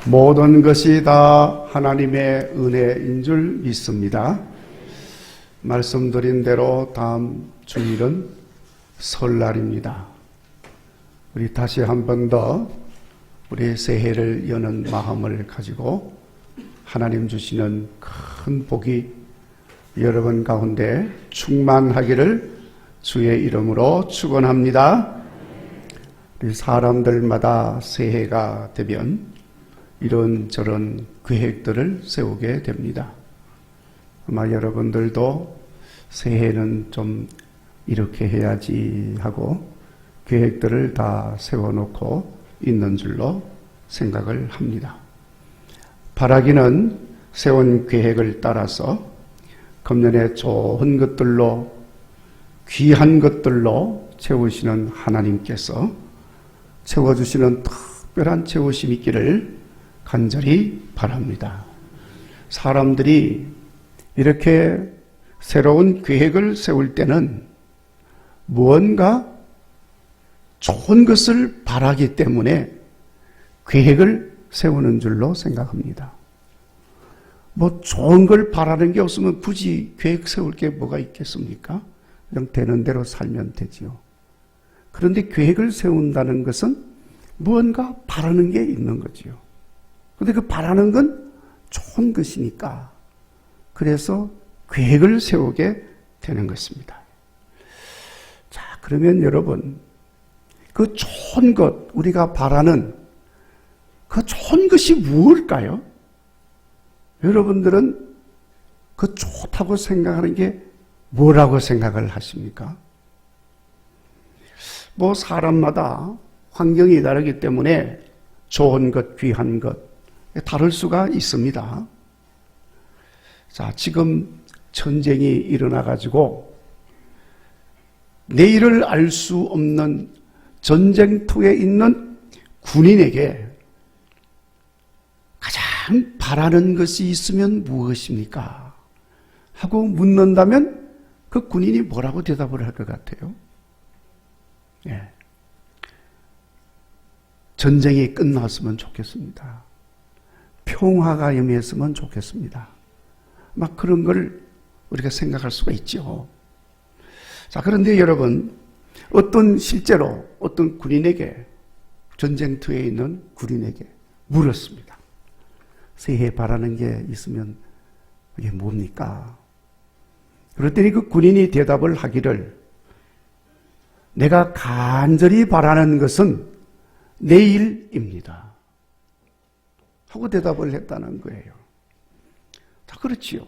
모든 것이 다 하나님의 은혜인 줄 믿습니다. 말씀드린 대로 다음 주일은 설날입니다. 우리 다시 한 번 더 우리 새해를 여는 마음을 가지고 하나님 주시는 큰 복이 여러분 가운데 충만하기를 주의 이름으로 축원합니다. 우리 사람들마다 새해가 되면 이런저런 계획들을 세우게 됩니다. 아마 여러분들도 새해는 좀 이렇게 해야지 하고 계획들을 다 세워놓고 있는 줄로 생각을 합니다. 바라기는 세운 계획을 따라서 금년에 좋은 것들로 귀한 것들로 채우시는 하나님께서 채워주시는 특별한 채우심이 있기를 간절히 바랍니다. 사람들이 이렇게 새로운 계획을 세울 때는 무언가 좋은 것을 바라기 때문에 계획을 세우는 줄로 생각합니다. 뭐 좋은 걸 바라는 게 없으면 굳이 계획 세울 게 뭐가 있겠습니까? 그냥 되는 대로 살면 되지요. 그런데 계획을 세운다는 것은 무언가 바라는 게 있는 거지요. 그런데 그 바라는 건 좋은 것이니까 그래서 계획을 세우게 되는 것입니다. 자, 그러면 여러분 그 좋은 것, 우리가 바라는 그 좋은 것이 무엇일까요? 여러분들은 그 좋다고 생각하는 게 뭐라고 생각을 하십니까? 뭐 사람마다 환경이 다르기 때문에 좋은 것, 귀한 것 다를 수가 있습니다. 자, 지금 전쟁이 일어나가지고 내일을 알 수 없는 전쟁터에 있는 군인에게 가장 바라는 것이 있으면 무엇입니까? 하고 묻는다면 그 군인이 뭐라고 대답을 할 것 같아요? 예. 전쟁이 끝났으면 좋겠습니다. 평화가 임했으면 좋겠습니다. 막 그런 걸 우리가 생각할 수가 있죠. 자, 그런데 여러분, 실제로 어떤 군인에게, 전쟁터에 있는 군인에게 물었습니다. 새해 바라는 게 있으면 그게 뭡니까? 그랬더니 그 군인이 대답을 하기를, 내가 간절히 바라는 것은 내일입니다. 하고 대답을 했다는 거예요. 자, 그렇지요.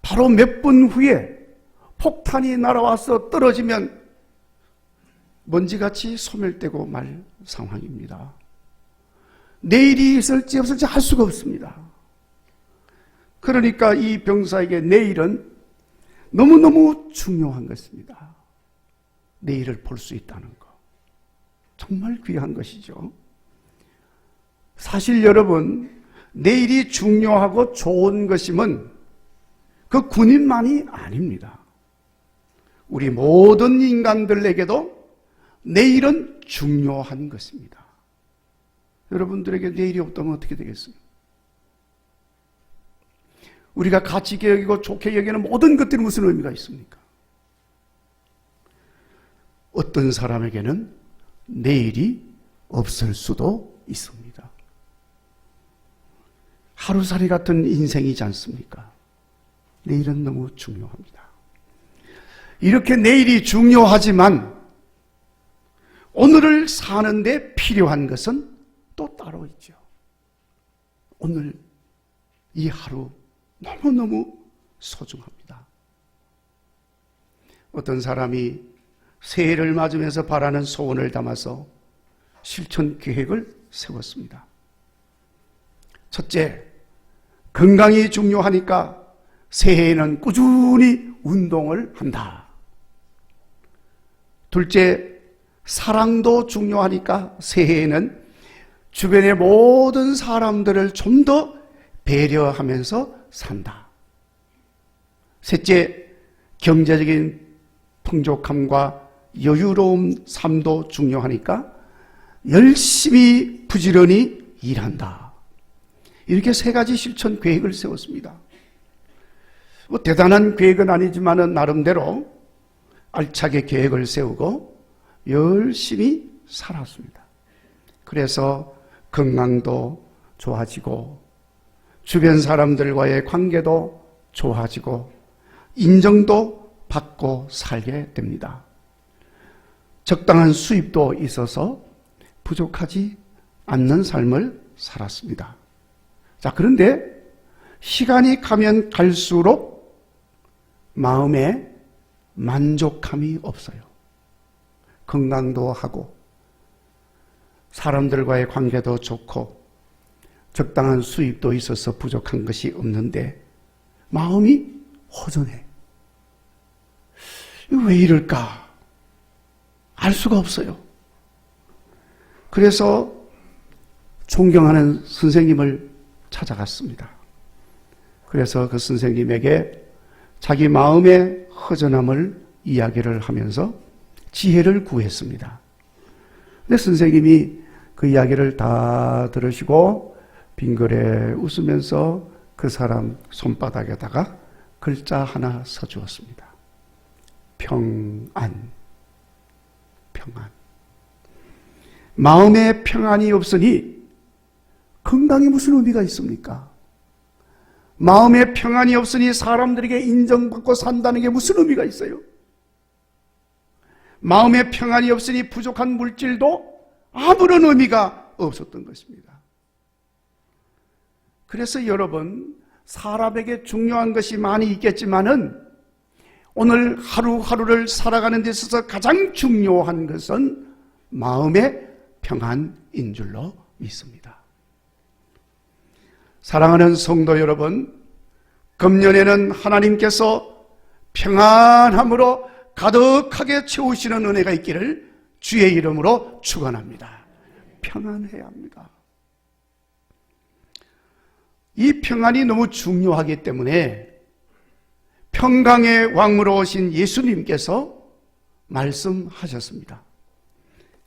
바로 몇 분 후에 폭탄이 날아와서 떨어지면 먼지같이 소멸되고 말 상황입니다. 내일이 있을지 없을지 알 수가 없습니다. 그러니까 이 병사에게 내일은 너무너무 중요한 것입니다. 내일을 볼 수 있다는 것. 정말 귀한 것이죠. 사실 여러분, 내일이 중요하고 좋은 것이면 그 군인만이 아닙니다. 우리 모든 인간들에게도 내일은 중요한 것입니다. 여러분들에게 내일이 없다면 어떻게 되겠어요? 우리가 가치 여기고 좋게 여기는 모든 것들이 무슨 의미가 있습니까? 어떤 사람에게는 내일이 없을 수도 있습니다. 하루살이 같은 인생이지 않습니까? 내일은 너무 중요합니다. 이렇게 내일이 중요하지만 오늘을 사는데 필요한 것은 또 따로 있죠. 오늘 이 하루 너무너무 소중합니다. 어떤 사람이 새해를 맞으면서 바라는 소원을 담아서 실천 계획을 세웠습니다. 첫째, 건강이 중요하니까 새해에는 꾸준히 운동을 한다. 둘째, 사랑도 중요하니까 새해에는 주변의 모든 사람들을 좀 더 배려하면서 산다. 셋째, 경제적인 풍족함과 여유로운 삶도 중요하니까 열심히 부지런히 일한다. 이렇게 세 가지 실천 계획을 세웠습니다. 뭐 대단한 계획은 아니지만은 나름대로 알차게 계획을 세우고 열심히 살았습니다. 그래서 건강도 좋아지고 주변 사람들과의 관계도 좋아지고 인정도 받고 살게 됩니다. 적당한 수입도 있어서 부족하지 않는 삶을 살았습니다. 자, 그런데 시간이 가면 갈수록 마음에 만족함이 없어요. 건강도 하고 사람들과의 관계도 좋고 적당한 수입도 있어서 부족한 것이 없는데 마음이 허전해. 왜 이럴까? 알 수가 없어요. 그래서 존경하는 선생님을 찾아갔습니다. 그래서 그 선생님에게 자기 마음의 허전함을 이야기를 하면서 지혜를 구했습니다. 근데 선생님이 그 이야기를 다 들으시고 빙그레 웃으면서 그 사람 손바닥에다가 글자 하나 써주었습니다. 평안. 평안. 마음에 평안이 없으니 건강이 무슨 의미가 있습니까? 마음에 평안이 없으니 사람들에게 인정받고 산다는 게 무슨 의미가 있어요? 마음에 평안이 없으니 부족한 물질도 아무런 의미가 없었던 것입니다. 그래서 여러분, 사람에게 중요한 것이 많이 있겠지만은 오늘 하루하루를 살아가는 데 있어서 가장 중요한 것은 마음의 평안인 줄로 믿습니다. 사랑하는 성도 여러분, 금년에는 하나님께서 평안함으로 가득하게 채우시는 은혜가 있기를 주의 이름으로 축원합니다. 평안해야 합니다. 이 평안이 너무 중요하기 때문에 평강의 왕으로 오신 예수님께서 말씀하셨습니다.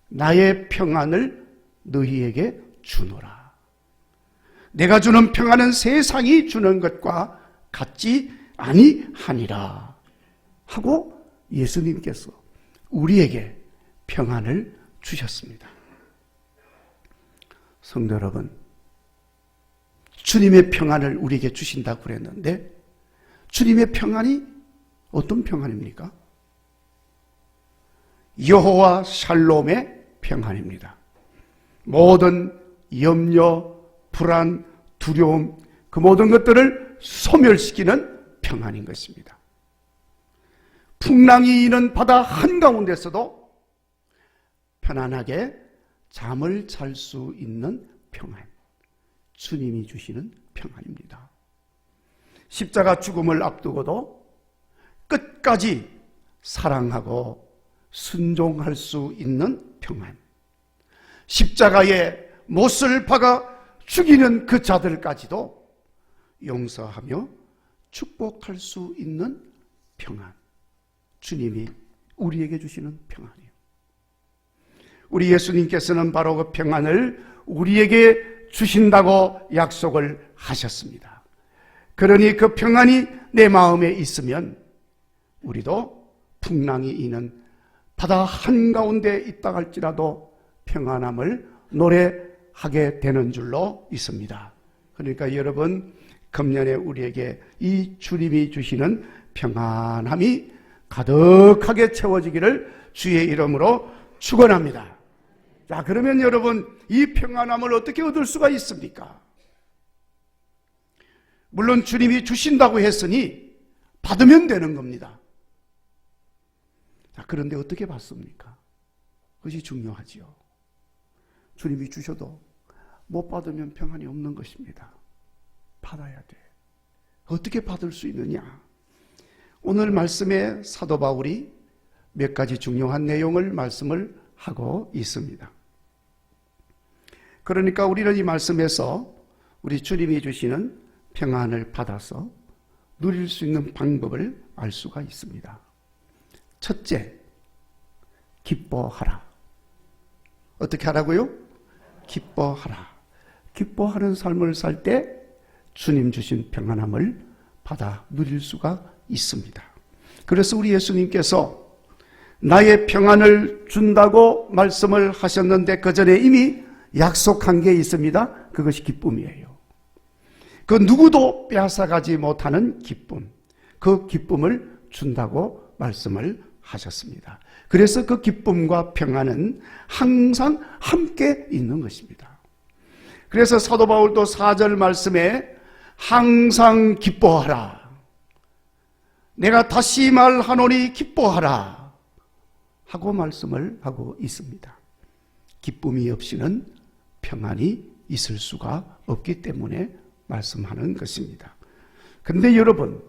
나의 평안을 너희에게 주노라. 내가 주는 평안은 세상이 주는 것과 같지 아니하니라 하고 예수님께서 우리에게 평안을 주셨습니다. 성도 여러분, 주님의 평안을 우리에게 주신다고 그랬는데 주님의 평안이 어떤 평안입니까? 여호와 샬롬의 평안입니다. 모든 염려, 불안, 두려움, 그 모든 것들을 소멸시키는 평안인 것입니다. 풍랑이 이는 바다 한가운데서도 편안하게 잠을 잘 수 있는 평안, 주님이 주시는 평안입니다. 십자가 죽음을 앞두고도 끝까지 사랑하고 순종할 수 있는 평안, 십자가에 못을 박아 죽이는 그 자들까지도 용서하며 축복할 수 있는 평안, 주님이 우리에게 주시는 평안이에요. 우리 예수님께서는 바로 그 평안을 우리에게 주신다고 약속을 하셨습니다. 그러니 그 평안이 내 마음에 있으면 우리도 풍랑이 이는 바다 한가운데 있다 할지라도 평안함을 노래하게 되는 줄로 있습니다. 그러니까 여러분, 금년에 우리에게 이 주님이 주시는 평안함이 가득하게 채워지기를 주의 이름으로 축원합니다. 자, 그러면 여러분, 이 평안함을 어떻게 얻을 수가 있습니까? 물론 주님이 주신다고 했으니 받으면 되는 겁니다. 자, 그런데 어떻게 받습니까? 그것이 중요하지요. 주님이 주셔도 못 받으면 평안이 없는 것입니다. 받아야 돼. 어떻게 받을 수 있느냐? 오늘 말씀에 사도 바울이 몇 가지 중요한 내용을 말씀을 하고 있습니다. 그러니까 우리는 이 말씀에서 우리 주님이 주시는 평안을 받아서 누릴 수 있는 방법을 알 수가 있습니다. 첫째, 기뻐하라. 어떻게 하라고요? 기뻐하라. 기뻐하는 삶을 살 때 주님 주신 평안함을 받아 누릴 수가 있습니다. 그래서 우리 예수님께서 나의 평안을 준다고 말씀을 하셨는데 그 전에 이미 약속한 게 있습니다. 그것이 기쁨이에요. 그 누구도 빼앗아가지 못하는 기쁨, 그 기쁨을 준다고 말씀을 하셨습니다. 그래서 그 기쁨과 평안은 항상 함께 있는 것입니다. 그래서 사도 바울도 4절 말씀에 항상 기뻐하라, 내가 다시 말하노니 기뻐하라 하고 말씀을 하고 있습니다. 기쁨이 없이는 평안이 있을 수가 없기 때문에 말씀하는 것입니다. 그런데 여러분,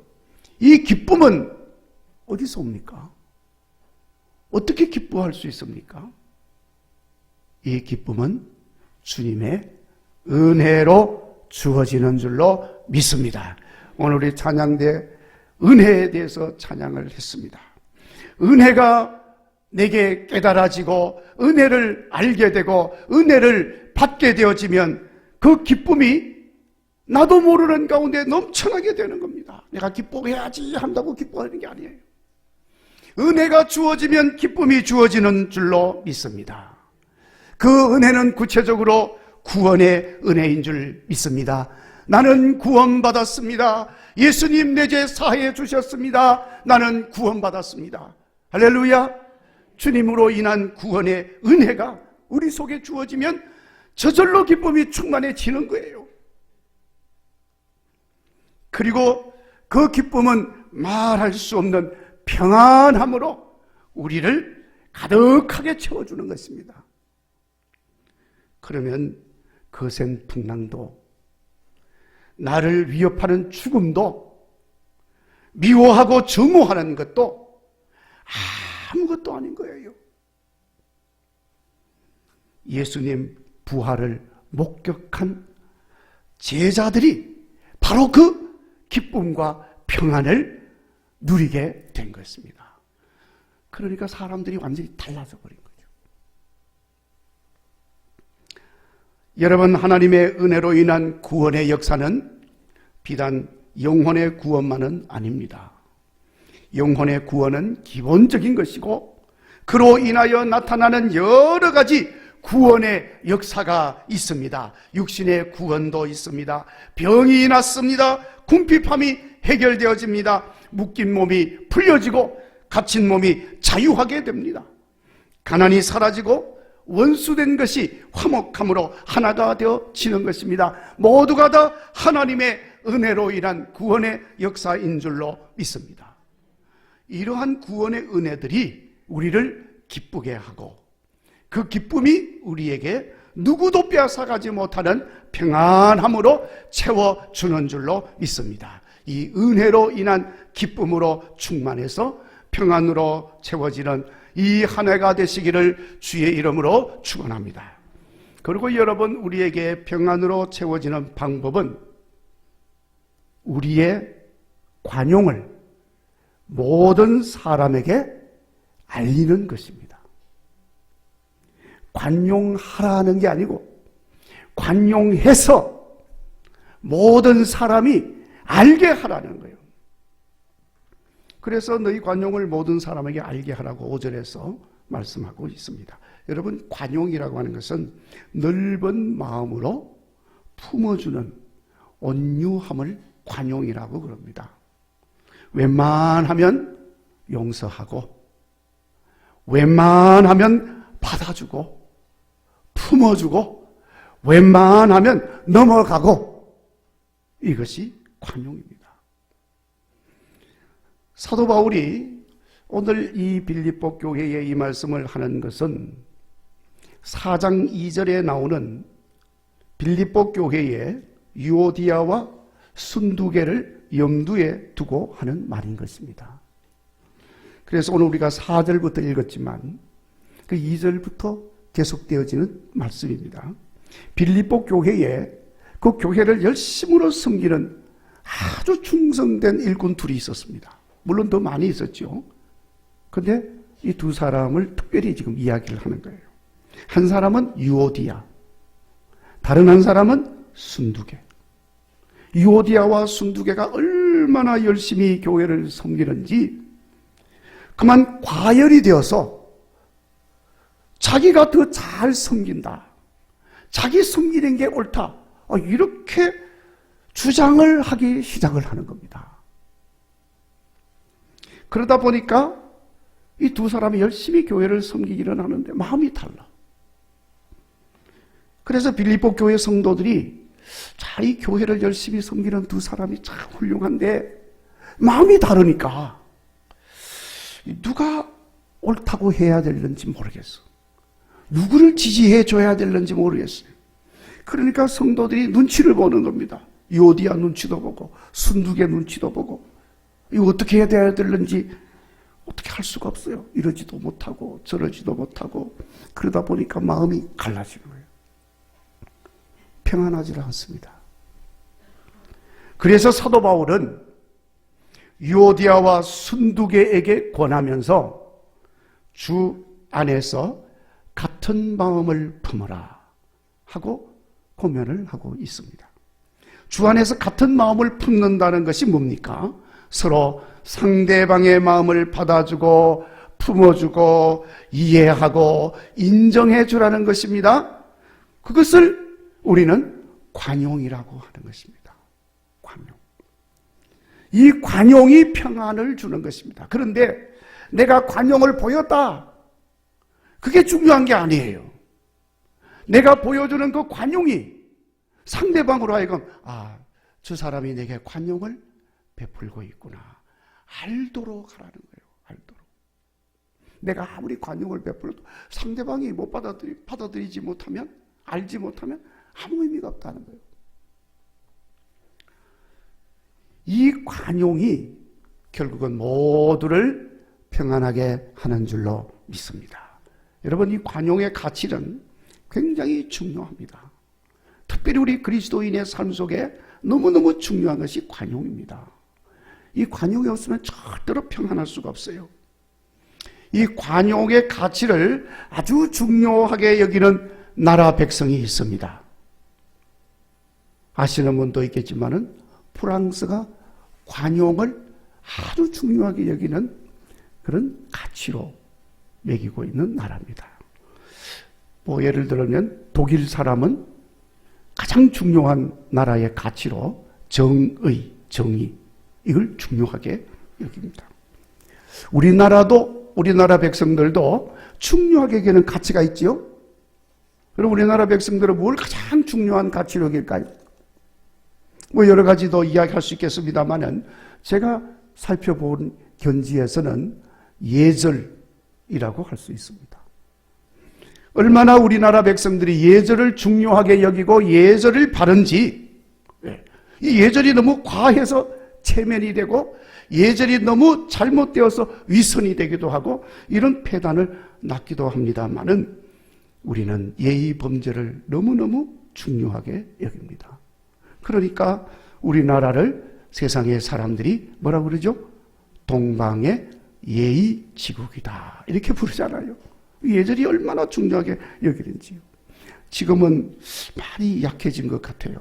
이 기쁨은 어디서 옵니까? 어떻게 기뻐할 수 있습니까? 이 기쁨은 주님의 은혜로 주어지는 줄로 믿습니다. 오늘 우리 찬양대 은혜에 대해서 찬양을 했습니다. 은혜가 내게 깨달아지고 은혜를 알게 되고 은혜를 받게 되어지면 그 기쁨이 나도 모르는 가운데 넘쳐나게 되는 겁니다. 내가 기뻐해야지 한다고 기뻐하는 게 아니에요. 은혜가 주어지면 기쁨이 주어지는 줄로 믿습니다. 그 은혜는 구체적으로 구원의 은혜인 줄 믿습니다. 나는 구원받았습니다. 예수님 내 죄 사해 주셨습니다. 나는 구원받았습니다. 할렐루야. 주님으로 인한 구원의 은혜가 우리 속에 주어지면 저절로 기쁨이 충만해지는 거예요. 그리고 그 기쁨은 말할 수 없는 평안함으로 우리를 가득하게 채워주는 것입니다. 그러면 거센 풍랑도, 나를 위협하는 죽음도, 미워하고 증오하는 것도 아무것도 아닌 거예요. 예수님 부활을 목격한 제자들이 바로 그 기쁨과 평안을 누리게 된 것입니다. 그러니까 사람들이 완전히 달라져 버린 거죠. 여러분, 하나님의 은혜로 인한 구원의 역사는 비단 영혼의 구원만은 아닙니다. 영혼의 구원은 기본적인 것이고 그로 인하여 나타나는 여러 가지 구원의 역사가 있습니다. 육신의 구원도 있습니다. 병이 낫습니다. 궁핍함이 해결되어집니다. 묶인 몸이 풀려지고 갇힌 몸이 자유하게 됩니다. 가난이 사라지고 원수된 것이 화목함으로 하나가 되어지는 것입니다. 모두가 다 하나님의 은혜로 인한 구원의 역사인 줄로 믿습니다. 이러한 구원의 은혜들이 우리를 기쁘게 하고 그 기쁨이 우리에게 누구도 빼앗아가지 못하는 평안함으로 채워주는 줄로 믿습니다. 이 은혜로 인한 기쁨으로 충만해서 평안으로 채워지는 이 한 해가 되시기를 주의 이름으로 축원합니다. 그리고 여러분, 우리에게 평안으로 채워지는 방법은 우리의 관용을 모든 사람에게 알리는 것입니다. 관용하라는 게 아니고 관용해서 모든 사람이 알게 하라는 거예요. 그래서 너희 관용을 모든 사람에게 알게 하라고 5절에서 말씀하고 있습니다. 여러분, 관용이라고 하는 것은 넓은 마음으로 품어주는 온유함을 관용이라고 그럽니다. 웬만하면 용서하고 웬만하면 받아주고 품어주고 웬만하면 넘어가고, 이것이 관용입니다. 사도 바울이 오늘 이 빌립보 교회에 이 말씀을 하는 것은 4장 2절에 나오는 빌립보 교회의 유오디아와 순두개를 염두에 두고 하는 말인 것입니다. 그래서 오늘 우리가 4절부터 읽었지만 그 2절부터 계속되어지는 말씀입니다. 빌립보 교회에 그 교회를 열심으로 섬기는 아주 충성된 일꾼 둘이 있었습니다. 물론 더 많이 있었죠. 그런데 이 두 사람을 특별히 지금 이야기를 하는 거예요. 한 사람은 유오디아, 다른 한 사람은 순두계. 유오디아와 순두계가 얼마나 열심히 교회를 섬기는지 그만 과열이 되어서 자기가 더 잘 섬긴다, 자기 섬기는 게 옳다, 이렇게 주장을 하기 시작을 하는 겁니다. 그러다 보니까 이 두 사람이 열심히 교회를 섬기기는 하는데 마음이 달라. 그래서 빌립보 교회 성도들이 자, 이 교회를 열심히 섬기는 두 사람이 참 훌륭한데 마음이 다르니까 누가 옳다고 해야 될는지 모르겠어. 누구를 지지해 줘야 될는지 모르겠어요. 그러니까 성도들이 눈치를 보는 겁니다. 유오디아 눈치도 보고 순두계 눈치도 보고 이거 어떻게 해야 될는지 어떻게 할 수가 없어요. 이러지도 못하고 저러지도 못하고 그러다 보니까 마음이 갈라지는 거예요. 평안하지 않습니다. 그래서 사도 바울은 유오디아와 순두계에게 권하면서 주 안에서 같은 마음을 품어라 하고 고면을 하고 있습니다. 주 안에서 같은 마음을 품는다는 것이 뭡니까? 서로 상대방의 마음을 받아주고 품어주고 이해하고 인정해 주라는 것입니다. 그것을 우리는 관용이라고 하는 것입니다. 관용. 이 관용이 평안을 주는 것입니다. 그런데 내가 관용을 보였다, 그게 중요한 게 아니에요. 내가 보여주는 그 관용이 상대방으로 하여금 저 사람이 내게 관용을 베풀고 있구나 알도록 하라는 거예요. 알도록. 내가 아무리 관용을 베풀어도 상대방이 못 받아들이지 못하면, 알지 못하면 아무 의미가 없다는 거예요. 이 관용이 결국은 모두를 평안하게 하는 줄로 믿습니다. 여러분, 이 관용의 가치는 굉장히 중요합니다. 특별히 우리 그리스도인의 삶 속에 너무너무 중요한 것이 관용입니다. 이 관용이 없으면 절대로 평안할 수가 없어요. 이 관용의 가치를 아주 중요하게 여기는 나라 백성이 있습니다. 아시는 분도 있겠지만은 프랑스가 관용을 아주 중요하게 여기는 그런 가치로 매기고 있는 나라입니다. 예를 들면 독일 사람은 가장 중요한 나라의 가치로 정의, 정의, 이걸 중요하게 여깁니다. 우리나라 백성들도 중요하게 여기는 가치가 있지요. 그럼 우리나라 백성들은 뭘 가장 중요한 가치로 여길까요? 여러 가지도 이야기할 수 있겠습니다만은 제가 살펴본 견지에서는 예절이라고 할 수 있습니다. 얼마나 우리나라 백성들이 예절을 중요하게 여기고 예절을 바른지, 이 예절이 너무 과해서 체면이 되고 예절이 너무 잘못되어서 위선이 되기도 하고 이런 폐단을 낳기도 합니다만은 우리는 예의 범죄를 너무너무 중요하게 여깁니다. 그러니까 우리나라를 세상의 사람들이 뭐라고 그러죠? 동방의 예의 지국이다 이렇게 부르잖아요. 예절이 얼마나 중요하게 여기는지요. 지금은 많이 약해진 것 같아요.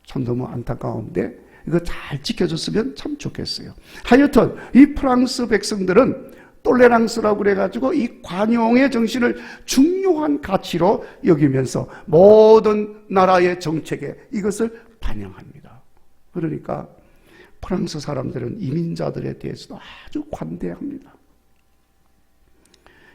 참 너무 안타까운데 이거 잘 지켜줬으면 참 좋겠어요. 하여튼 이 프랑스 백성들은 톨레랑스라고 그래가지고 이 관용의 정신을 중요한 가치로 여기면서 모든 나라의 정책에 이것을 반영합니다. 그러니까 프랑스 사람들은 이민자들에 대해서도 아주 관대합니다.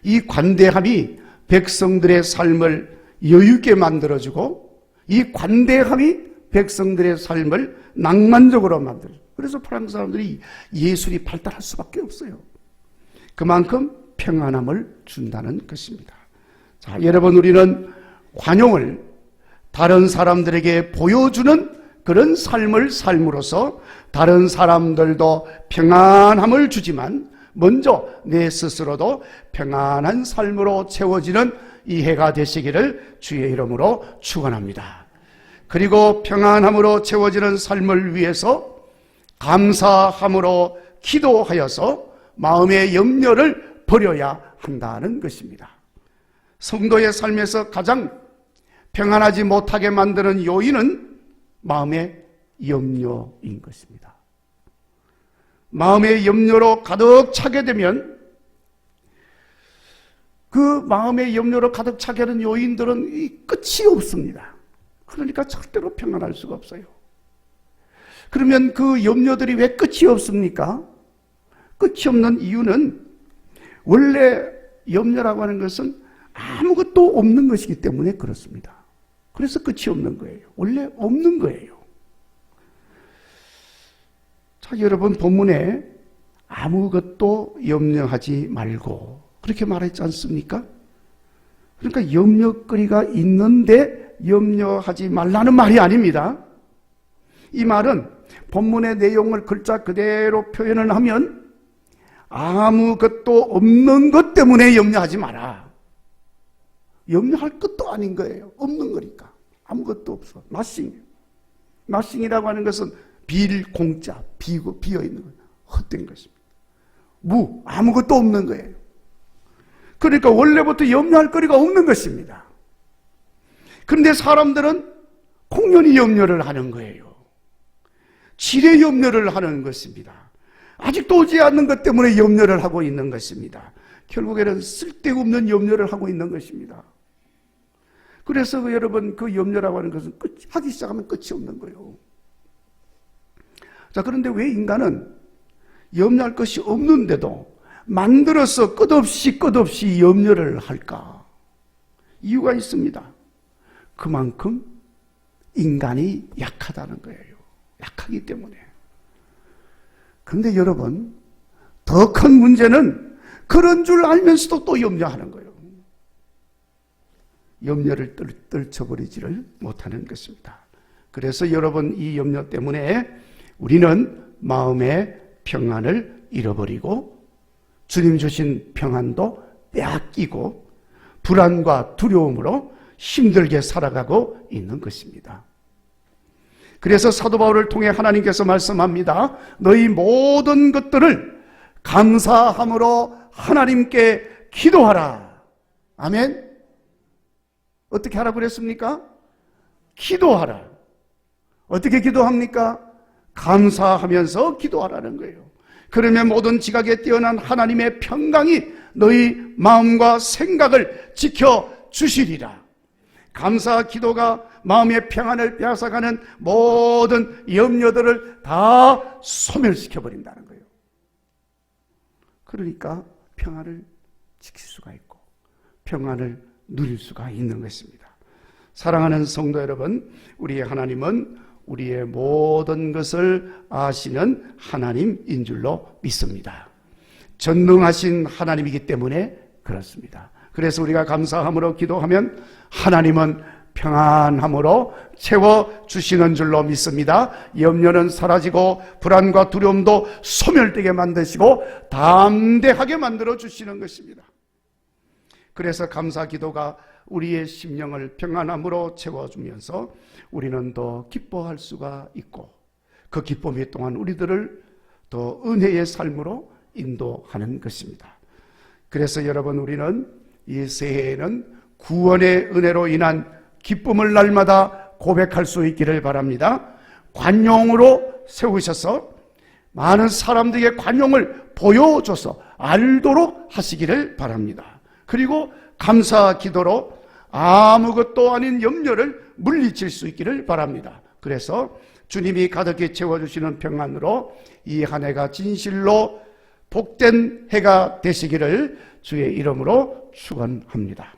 이 관대함이 백성들의 삶을 여유있게 만들어주고 이 관대함이 백성들의 삶을 낭만적으로 만들어요. 그래서 프랑스 사람들이 예술이 발달할 수밖에 없어요. 그만큼 평안함을 준다는 것입니다. 자, 여러분, 우리는 관용을 다른 사람들에게 보여주는 그런 삶을 삶으로써 다른 사람들도 평안함을 주지만 먼저 내 스스로도 평안한 삶으로 채워지는 이 해가 되시기를 주의 이름으로 축원합니다. 그리고 평안함으로 채워지는 삶을 위해서 감사함으로 기도하여서 마음의 염려를 버려야 한다는 것입니다. 성도의 삶에서 가장 평안하지 못하게 만드는 요인은 마음의 염려인 것입니다. 마음의 염려로 가득 차게 되면 그 마음의 염려로 가득 차게 하는 요인들은 끝이 없습니다. 그러니까 절대로 평안할 수가 없어요. 그러면 그 염려들이 왜 끝이 없습니까? 끝이 없는 이유는 원래 염려라고 하는 것은 아무것도 없는 것이기 때문에 그렇습니다. 그래서 끝이 없는 거예요. 원래 없는 거예요. 자, 여러분 본문에 아무것도 염려하지 말고 그렇게 말했지 않습니까? 그러니까 염려거리가 있는데 염려하지 말라는 말이 아닙니다. 이 말은 본문의 내용을 글자 그대로 표현을 하면 아무것도 없는 것 때문에 염려하지 마라. 염려할 것도 아닌 거예요. 없는 거니까. 아무것도 없어. nothing. nothing이라고 하는 것은 공짜, 비어있는 거예요. 헛된 것입니다. 아무것도 없는 거예요. 그러니까 원래부터 염려할 거리가 없는 것입니다. 그런데 사람들은 공연히 염려를 하는 거예요. 지레 염려를 하는 것입니다. 아직도 오지 않는 것 때문에 염려를 하고 있는 것입니다. 결국에는 쓸데없는 염려를 하고 있는 것입니다. 그래서 여러분 그 염려라고 하는 것은 하기 시작하면 끝이 없는 거예요. 자, 그런데 왜 인간은 염려할 것이 없는데도 만들어서 끝없이 염려를 할까? 이유가 있습니다. 그만큼 인간이 약하다는 거예요. 약하기 때문에. 그런데 여러분, 더 큰 문제는 그런 줄 알면서도 또 염려하는 거예요. 염려를 떨쳐버리지를 못하는 것입니다. 그래서 여러분 이 염려 때문에 우리는 마음의 평안을 잃어버리고 주님 주신 평안도 빼앗기고 불안과 두려움으로 힘들게 살아가고 있는 것입니다. 그래서 사도 바울을 통해 하나님께서 말씀합니다. 너희 모든 것들을 감사함으로 하나님께 기도하라. 아멘. 어떻게 하라고 그랬습니까? 기도하라. 어떻게 기도합니까? 감사하면서 기도하라는 거예요. 그러면 모든 지각에 뛰어난 하나님의 평강이 너희 마음과 생각을 지켜주시리라. 감사 기도가 마음의 평안을 빼앗아가는 모든 염려들을 다 소멸시켜버린다는 거예요. 그러니까 평안을 지킬 수가 있고 평안을 누릴 수가 있는 것입니다. 사랑하는 성도 여러분, 우리의 하나님은 우리의 모든 것을 아시는 하나님인 줄로 믿습니다. 전능하신 하나님이기 때문에 그렇습니다. 그래서 우리가 감사함으로 기도하면 하나님은 평안함으로 채워주시는 줄로 믿습니다. 염려는 사라지고 불안과 두려움도 소멸되게 만드시고 담대하게 만들어주시는 것입니다. 그래서 감사 기도가 우리의 심령을 평안함으로 채워주면서 우리는 더 기뻐할 수가 있고 그 기쁨이 또한 우리들을 더 은혜의 삶으로 인도하는 것입니다. 그래서 여러분 우리는 이 새해에는 구원의 은혜로 인한 기쁨을 날마다 고백할 수 있기를 바랍니다. 관용으로 세우셔서 많은 사람들에게 관용을 보여줘서 알도록 하시기를 바랍니다. 그리고 감사 기도로 아무것도 아닌 염려를 물리칠 수 있기를 바랍니다. 그래서 주님이 가득히 채워주시는 평안으로 이 한 해가 진실로 복된 해가 되시기를 주의 이름으로 축원합니다.